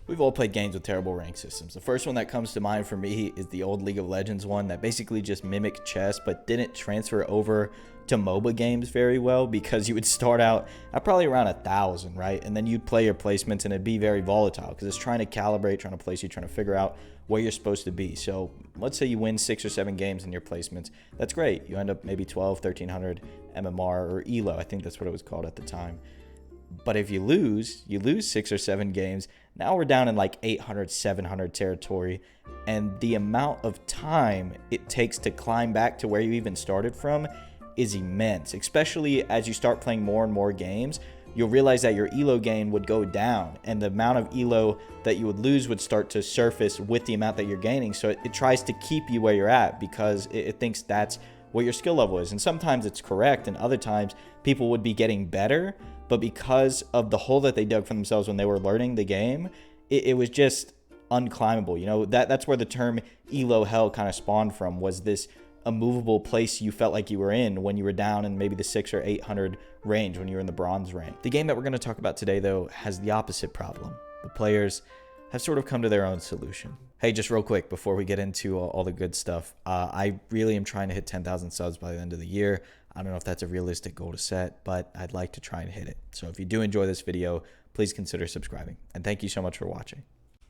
We've all played games with terrible rank systems. The first one that comes to mind for me is the old League of Legends one that basically just mimicked chess but didn't transfer over to MOBA games very well, because you would start out at probably around 1,000, right? And then you'd play your placements and it'd be very volatile because it's trying to calibrate, trying to place you, trying to figure out where you're supposed to be. So let's say you win 6 or 7 games in your placements. That's great. You end up maybe 12, 1300 MMR or ELO. I think that's what it was called at the time. But if you lose 6 or 7 games, now we're down in like 800, 700 territory. And the amount of time it takes to climb back to where you even started from is immense. Especially as you start playing more and more games, you'll realize that your ELO gain would go down. And the amount of ELO that you would lose would start to surface with the amount that you're gaining. So it tries to keep you where you're at because it thinks that's what your skill level is. And sometimes it's correct, and other times people would be getting better, but because of the hole that they dug for themselves when they were learning the game, it was just unclimbable. You know, that's where the term ELO hell kind of spawned from, was this immovable place you felt like you were in when you were down in maybe the 600 or 800 range when you were in the bronze rank. The game that we're going to talk about today, though, has the opposite problem. The players have sort of come to their own solution. Hey, just real quick before we get into all the good stuff, I really am trying to hit 10,000 subs by the end of the year. I don't know if that's a realistic goal to set, but I'd like to try and hit it. So if you do enjoy this video, please consider subscribing. And thank you so much for watching.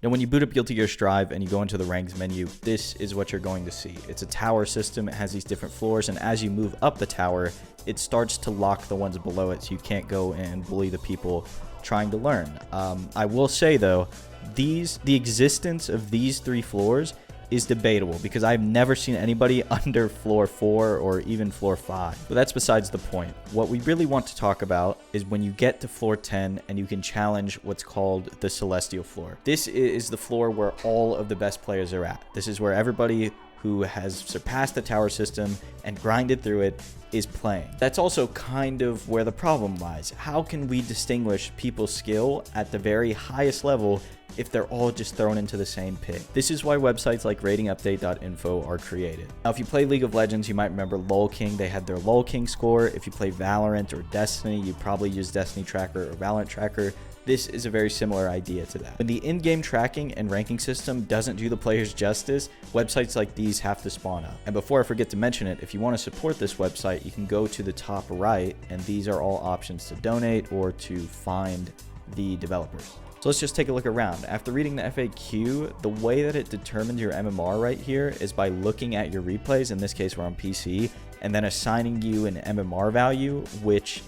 Now, when you boot up Guilty Gear Strive and you go into the ranks menu, this is what you're going to see. It's a tower system. It has these different floors, and as you move up the tower, it starts to lock the ones below it, so you can't go and bully the people trying to learn. I will say, though, the existence of these 3 floors is debatable, because I've never seen anybody under floor 4 or even floor 5. But that's besides the point. What we really want to talk about is when you get to floor 10 and you can challenge what's called the Celestial floor. This is the floor where all of the best players are at. This is where everybody who has surpassed the tower system and grinded through it is playing. That's also kind of where the problem lies. How can we distinguish people's skill at the very highest level if they're all just thrown into the same pit? This is why websites like ratingupdate.info are created. Now, if you play League of Legends, you might remember LoL King. They had their LoL King score. If you play Valorant or Destiny, you probably use Destiny Tracker or Valorant Tracker. This is a very similar idea to that. When the in-game tracking and ranking system doesn't do the players justice, websites like these have to spawn up. And before I forget to mention it, if you want to support this website, you can go to the top right, and these are all options to donate or to find the developers. So let's just take a look around. After reading the FAQ, the way that it determines your MMR right here is by looking at your replays. In this case, we're on PC, and then assigning you an MMR value, which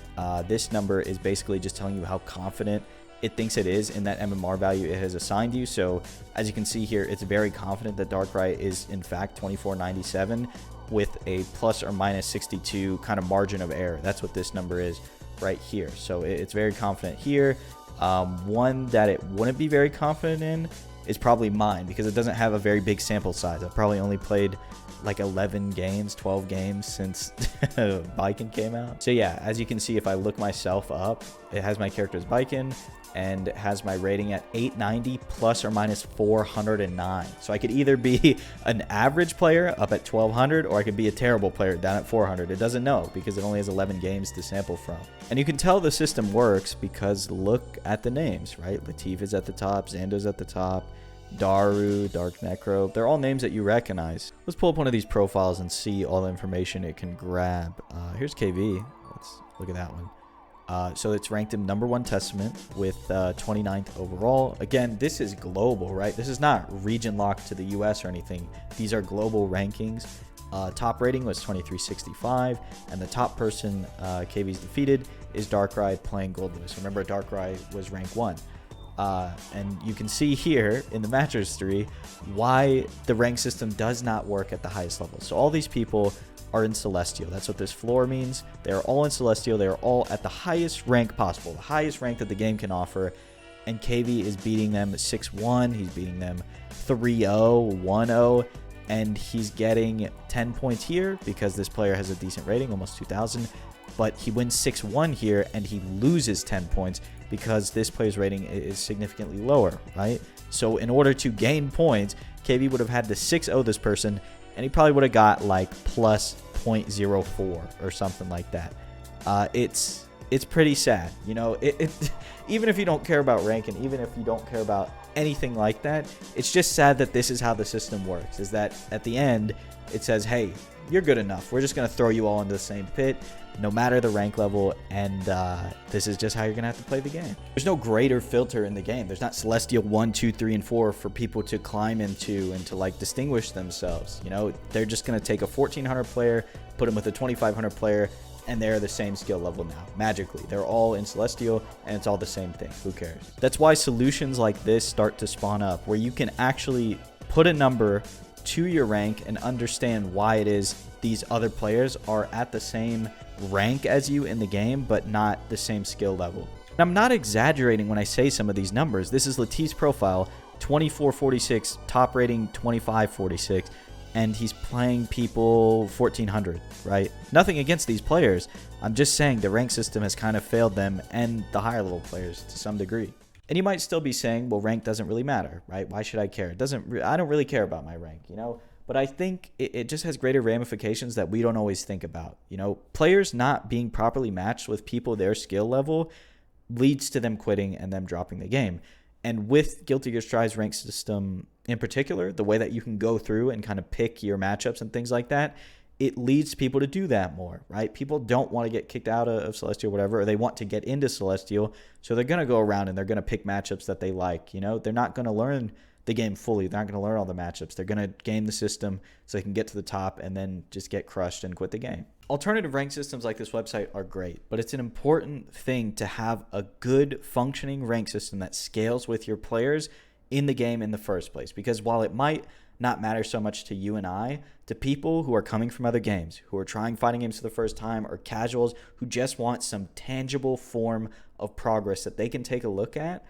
this number is basically just telling you how confident it thinks it is in that MMR value it has assigned you. So as you can see here, it's very confident that Darkrai is in fact 2497 with a plus or minus 62 kind of margin of error. That's what this number is right here. So it's very confident here. One that it wouldn't be very confident in is probably mine, because it doesn't have a very big sample size. I've probably only played like 11 games, 12 games since Baiken came out. So yeah, as you can see, if I look myself up, it has my character as Baiken and it has my rating at 890 plus or minus 409. So I could either be an average player up at 1200, or I could be a terrible player down at 400. It doesn't know because it only has 11 games to sample from. And you can tell the system works because look at the names, right? Latif is at the top, Zando's at the top, Daru, Dark Necro, they're all names that you recognize. Let's pull up one of these profiles and see all the information it can grab. Here's KV. Let's look at that one. So it's ranked in #1 Testament with 29th overall. Again, this is global, right? This is not region locked to the US or anything. These are global rankings. Top rating was 2365, and the top person KV's defeated is Darkrai playing Gold Lewis. Remember, Darkrai was rank 1. And you can see here in the match history why the rank system does not work at the highest level. So all these people are in Celestial. That's what this floor means. They are all in Celestial. They are all at the highest rank possible, the highest rank that the game can offer. And KV is beating them 6-1. He's beating them 3-0, 1-0. And he's getting 10 points here because this player has a decent rating, almost 2,000. But he wins 6-1 here, and he loses 10 points because this player's rating is significantly lower, right? So in order to gain points, KV would have had to 6-0 this person, and he probably would have got like plus 0.04 or something like that. It's pretty sad, you know. Even if you don't care about rank, and even if you don't care about anything like that. It's just sad that this is how the system works, is that at the end it says, hey, you're good enough, we're just going to throw you all into the same pit no matter the rank level, and this is just how you're gonna have to play the game. There's no greater filter in the game. There's not Celestial 1, 2, 3, and 4 for people to climb into and to like distinguish themselves. You know, they're just gonna take a 1400 player, put them with a 2500 player, and they're the same skill level now, magically. They're all in Celestial, and it's all the same thing. Who cares? That's why solutions like this start to spawn up, where you can actually put a number to your rank and understand why it is these other players are at the same rank as you in the game, but not the same skill level. And I'm not exaggerating when I say some of these numbers. This is Lattice's profile, 2446, top rating 2546, and he's playing people 1400, right? Nothing against these players. I'm just saying the rank system has kind of failed them and the higher level players to some degree. And you might still be saying, well, rank doesn't really matter, right? Why should I care? I don't really care about my rank, you know? But I think it just has greater ramifications that we don't always think about. You know, players not being properly matched with people their skill level leads to them quitting and them dropping the game. And with Guilty Gear Strive's rank system in particular, the way that you can go through and kind of pick your matchups and things like that, it leads people to do that more, right? People don't want to get kicked out of Celestial or whatever, or they want to get into Celestial, so they're going to go around and they're going to pick matchups that they like, you know? They're not going to learn the game fully. They're not going to learn all the matchups. They're going to game the system so they can get to the top and then just get crushed and quit the game. Alternative rank systems like this website are great, but it's an important thing to have a good functioning rank system that scales with your players in the game in the first place. Because while it might not matter so much to you and I, to people who are coming from other games, who are trying fighting games for the first time, or casuals who just want some tangible form of progress that they can take a look at,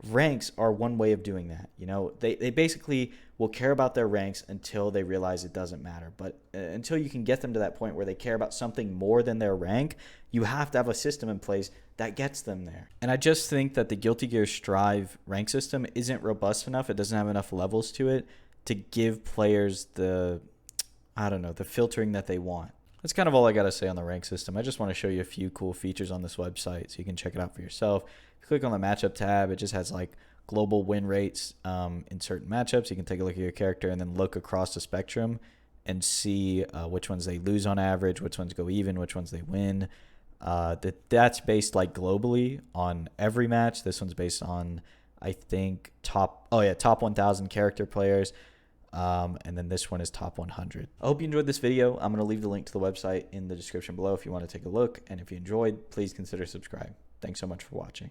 ranks are one way of doing that. You know, they basically will care about their ranks until they realize it doesn't matter. But until you can get them to that point where they care about something more than their rank, you have to have a system in place that gets them there. And I just think that the Guilty Gear Strive rank system isn't robust enough. It doesn't have enough levels to it to give players the filtering that they want. That's kind of all I got to say on the rank system. I just want to show you a few cool features on this website so you can check it out for yourself. If you click on the matchup tab, it just has like global win rates in certain matchups. You can take a look at your character and then look across the spectrum and see which ones they lose on average, which ones go even, which ones they win. That's based like globally on every match. This one's based on, I think, top 1,000 character players. And then this one is top 100. I hope you enjoyed this video. I'm going to leave the link to the website in the description below if you want to take a look. And if you enjoyed, please consider subscribing. Thanks so much for watching.